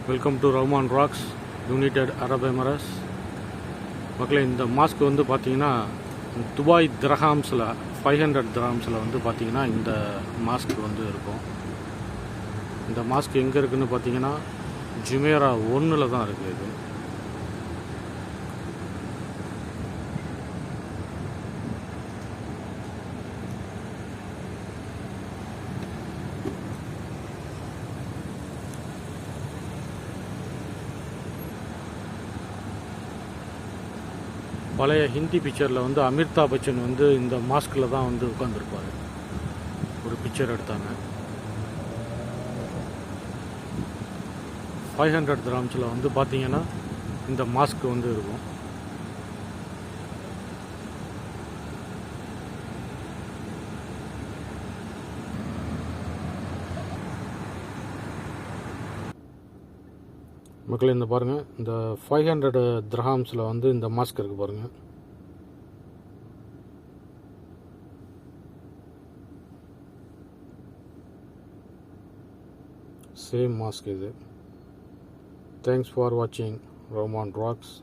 Welcome to Rahman rocks United Arab Emirates. மக்களே, இந்த mask வந்து பார்த்தீங்கன்னா துபாய் திரஹாம்ஸில் 500 திரஹாம்ஸில் வந்து பார்த்தீங்கன்னா இந்த மாஸ்க் வந்து இருக்கும். இந்த மாஸ்க் எங்கே இருக்குதுன்னு பார்த்தீங்கன்னா ஜுமேரா 1 தான் இருக்குது. இது பழைய ஹிந்தி பிக்சரில் வந்து அமிதாப் பச்சன் வந்து இந்த மாஸ்கில் தான் வந்து உட்காந்துருப்பார். ஒரு பிக்சர் எடுத்தாங்க. 500 திரஹாம்ஸில் வந்து பார்த்தீங்கன்னா இந்த மாஸ்க் வந்து இருக்கும். மக்களே, இந்த பாருங்கள், இந்த 500 திரஹாம்ஸில் வந்து இந்த மாஸ்க் இருக்குது பாருங்கள். சேம் மாஸ்க் இது. தேங்க்ஸ் ஃபார் வாட்சிங் ரஹ்மான் ராக்ஸ்.